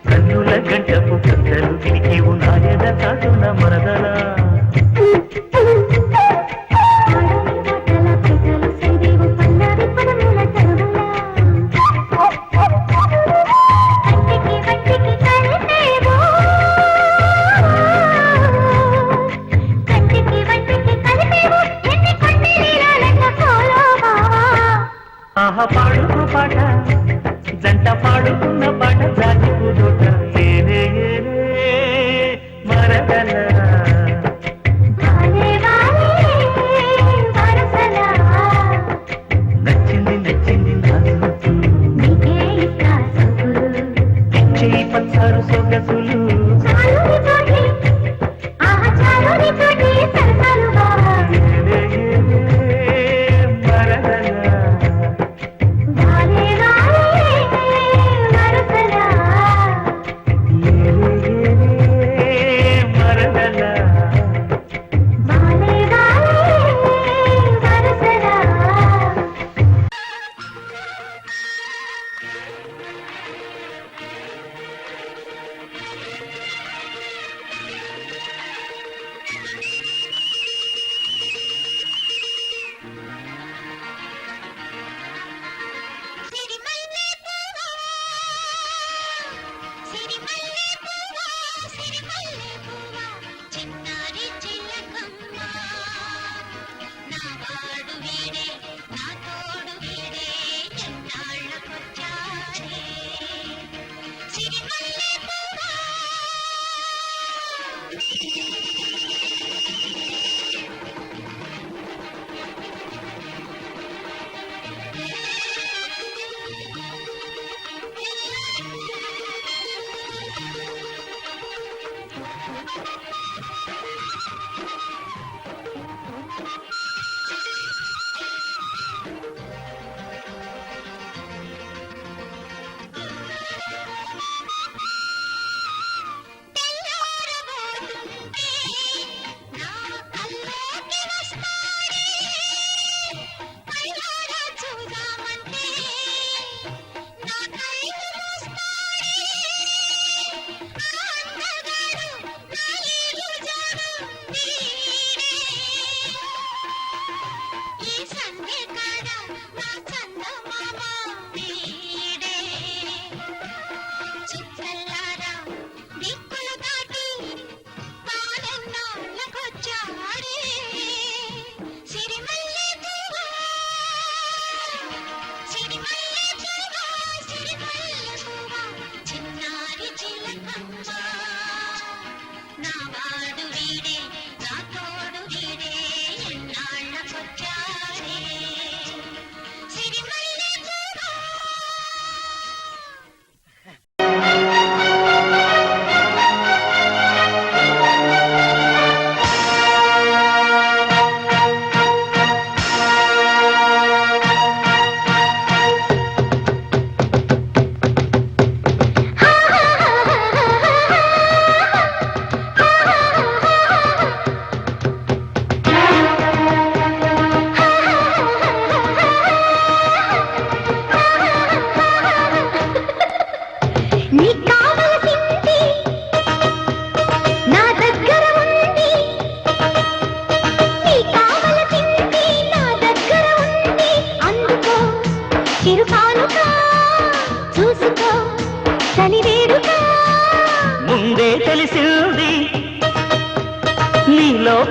కన్నుల గంటపు గంటలు గిరికేవు నాయద చాటున మరదల ఆహా పాడుకు పాట జంట పాడుకున్న పాట జాజిపు దోట ఏలే మరదల నచ్చింది నచ్చింది నా చూపు చెయ్యి పచ్చారు సొగసులు మరదల వాలే వాలే వరసల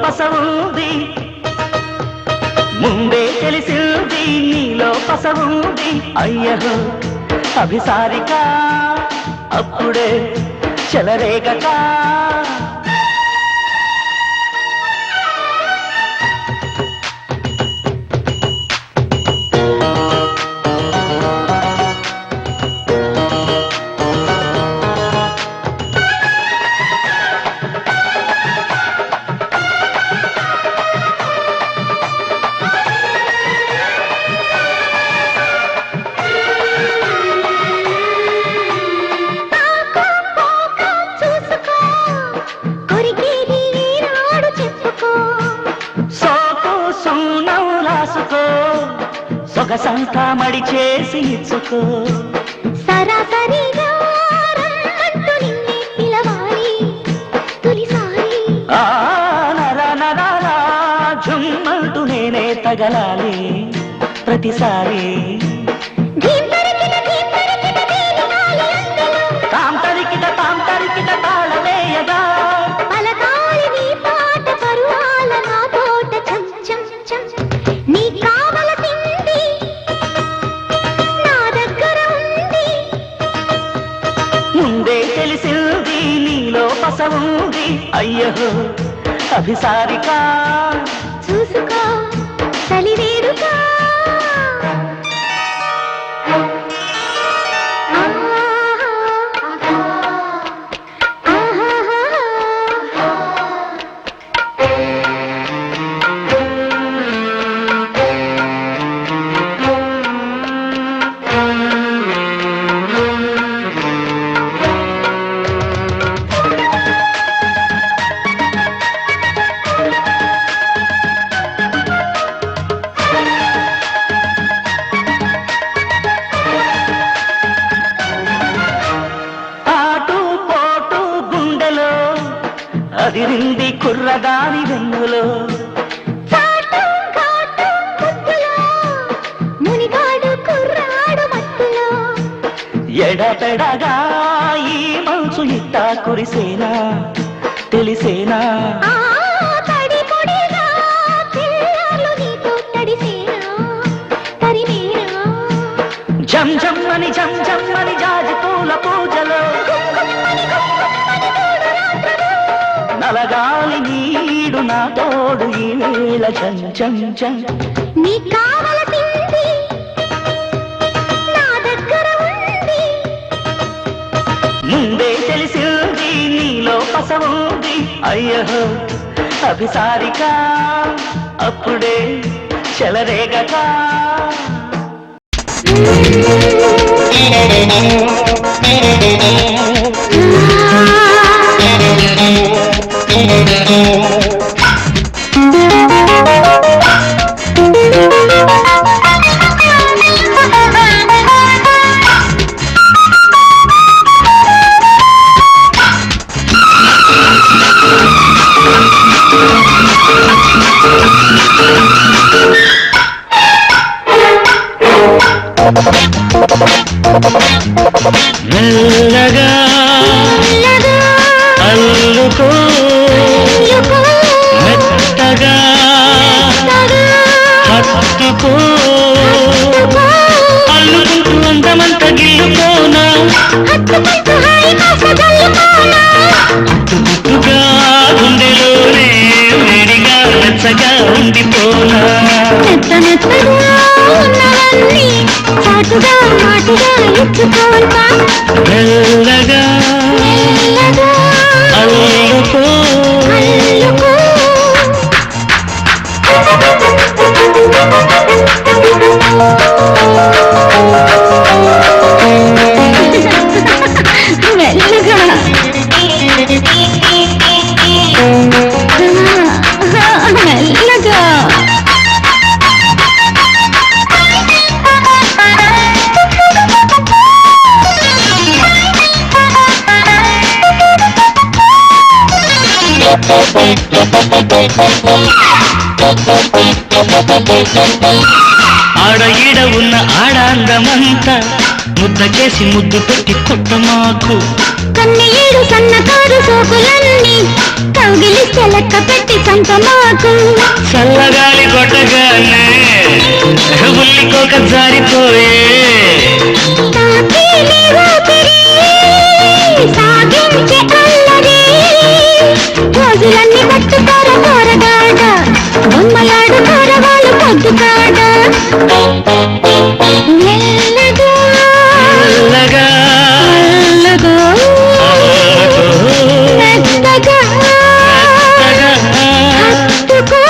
పసవుంది ముందే తెలిసింది నీలో పసవుంది అయ్యో అభిసారిక అప్పుడే చెలరేగక సొగసంతా మడి చేసి ఇచ్చుకో సరాసరిగా రమ్మంటూ నిన్నే పిలవాలి తొలిసారి నరా నరా జుమ్మంటూ నేనే తగలాలి ప్రతిసారి తాం తరికిట తాళవేయగా పలకాలి నీ పాట పరువాల నా తోట చం చం చం నీ కావలసింది నా దగ్గర ఉంది ముందే తెలిసింది నీలో పసవుంది అయ్యో అభిసారిక చూసుకో చలివేడుగా అదిరింది కుర్రదాని వెన్నులో మునిగాడు కుర్రాడు మత్తులో ఎడపెడగా ఈ మనసు ఇట్టా కురిసేనా తెలిసేనా తడి పొడిగా పిల్లలు నీతో తడిసేనా తరిమేనా జం జమ్మని జాజి పూల పూజలో నలగాలి నీడు నా తోడు ఈ వేళ చం చం చం నీ కావలసింది నా దగ్గర ఉంది ముందే తెలిసింది నీలో పసవుంది అయ్యో అభిసారిక అప్పుడే చెలరేగక మెల్లగా అల్లుకో మెత్తగా హత్తుకో అల్లుకుంటూ అందమంత గిల్లుకోనా గుట్టుగా గుండెలోనే వేడిగా వెచ్చగా ఉండిపోనా చాటుగా మాటుగా ఇచ్చుకోవా మెల్లగా అల్లుకో మెల్లగా మెల్లగా ఆడ ఈడ ఉన్న ఆడాందమంతా ముద్ద చేసి ముద్దు పెట్టి కొత్త మాకు కన్ని ఏడు సన్నకారు సోకులన్నీ కౌగిలిస్తే లెక్క పెట్టి సంతమాకు చల్లగాలి కొట్టగానే ఉల్లికోక జారిపోయే సాగించే అల్లరి రోజులన్నీ పట్టుతార పోరగాడ బొమ్మలాడు పోరవాళ్ళు పొద్దుకాడ మెల్లగా మెల్లగా మెల్లగా హత్తుకో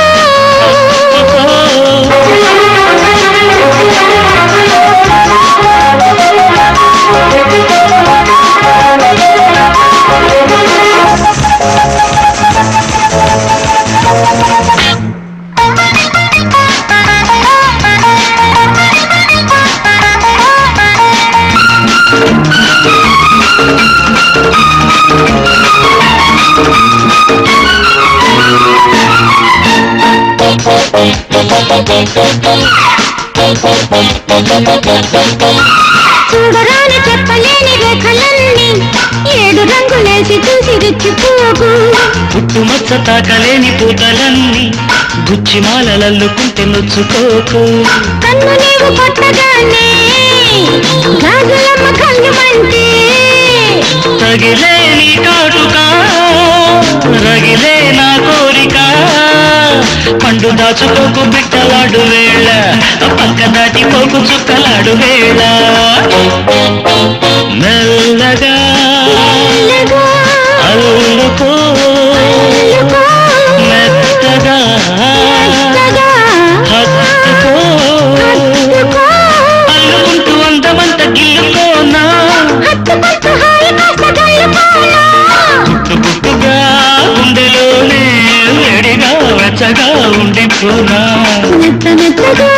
చూడరాని చెప్పలేని రేఖలన్నీ ఏడు రంగులేసి చూసి రుచిపోకు పుట్టుమచ్చ తాకలేని పూతలన్నీ గుచ్చిమాలల్లుకుంటే నొచ్చుకోకు కన్ను నీవు కొట్టగానే గాజులమ్మ కన్నుమంటే తగిలే నీ కాటుకా రగిలే నా కోరిక పండు దాచుకోకు బిట్టలాడు వేళ పక్క దాటిపోకు చుక్కలాడు వేళ మెల్లగా అల్లుకో మెత్తగా హత్తుకో అల్లుకుంటూ అందమంత గిల్లుకోనా పుట్టుగా గుండెలోనే వేడిగా వెచ్చగా ఉండిపోనా మెత్తగా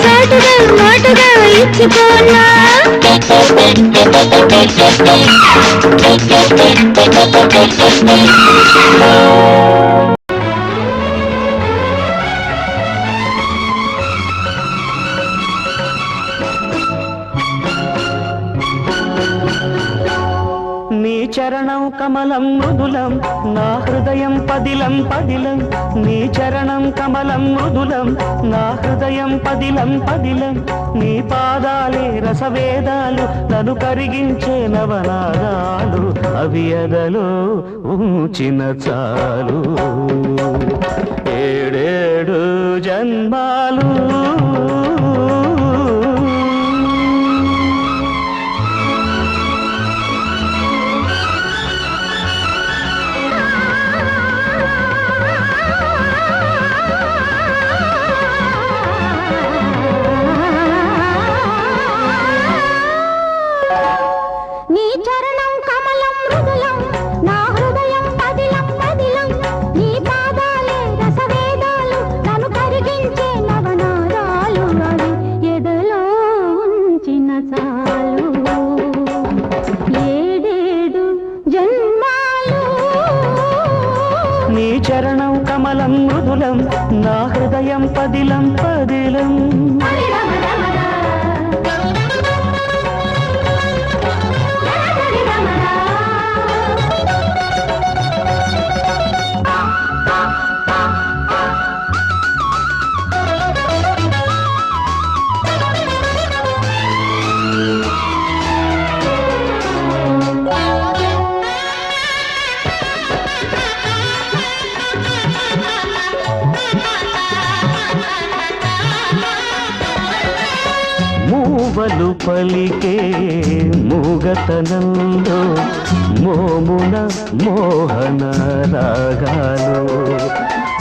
చాటుగా మాటుగా ఇచ్చిపోనా నీ చరణం కమలం మృదులం నా హృదయం పదిలం పదిలం నీ చరణం కమలం మృదులం నా హృదయం పదిలం పదిలం నీ పాదాలే రసవేదాలు నన్ను కరిగించే నవనాదాలు అవి ఎదలో ఉంచిన చాలు ఏడేడు జన్మాలు నీ చరణం కమలం మృదులం నా హృదయం పదిలం పదిలం నీ పాదాలే రసవేదాలు నన్ను కరిగించే నవనాదాలు అవి ఎదలో ఉంచిన చాలు ఏడేడు జన్మాలు నీ చరణం కమలం మృదులం నా హృదయం పదిలం పదిలం మూవలు పలికే మూగతనంలో మోమున మోహన రాగాలు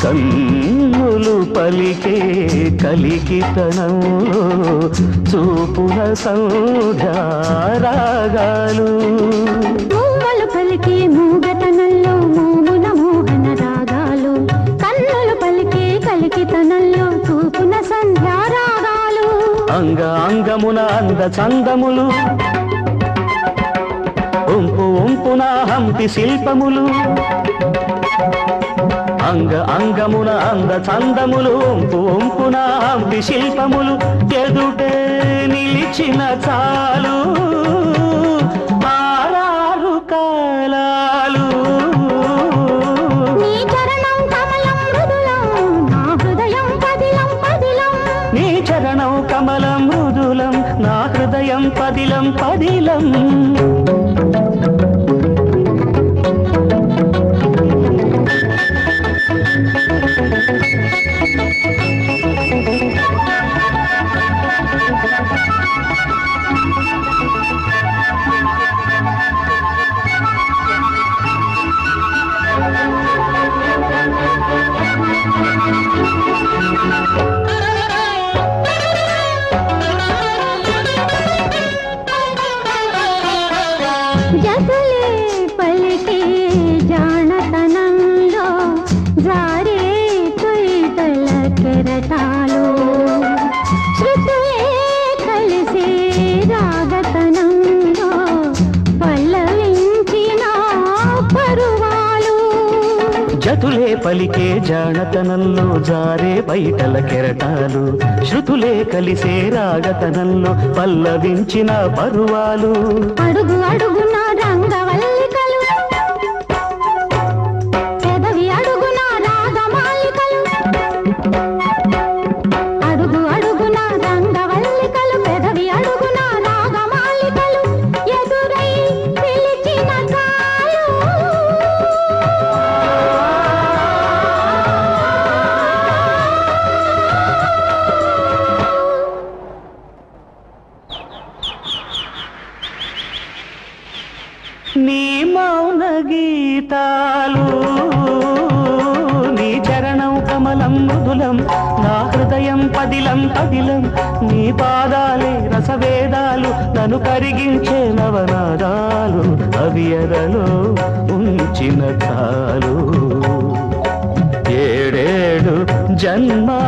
కన్నులు పలికే కలికితనంలో చూపున సంధ్యారాగాలు మూవలు పలికే మూగతనంలో మోమున మోహన రాగాలు కన్నులు పలికే కలికితనంలో చూపున సంధ్యారాగాలు అంగ అంగమున అంద చందములు ఉంపు ఉంపున హంపి శిల్పములు అంగ అంగమున అంద చందములు ఒంపు ఒంపున హంపి శిల్పములు ఎదుటే నిలిచిన చాలు ఆరారు కాలాలు. నీ చరణం కమలం మృదులం నా హృదయం పదిలం పదిలం. నీ చరణం కమలం మృదులం నా హృదయం పదిలం పదిలం. జతులే పలికే జానతనంలో జారే తొయితల కెరటాలు. శృతులే కలిసే రాగతనంలో పల్లవించిన పరువాలు. జతులే పలికే జానతనంలో జారే బయటల కెరటాలు. శృతులే కలిసే రాగతనంలో పల్లవించిన పరువాలు. అడుగు అడుగున రంగవల్లికలు పెదవి అడుగున రాగమాలికలు. అడుగు అడుగున రంగవల్లికలు పెదవి అడుగున రాగమాలికలు. ఎదురై పిలిచిన కాలు నీ మౌన గీతాలు. నీ చరణం కమలం మృదులం నా హృదయం పదిలం పదిలం. నీ పాదాలే రసవేదాలు నన్ను కరిగించే నవనాదాలు. అవి ఎదలో ఉంచిన చాలు ఏడేడు జన్మా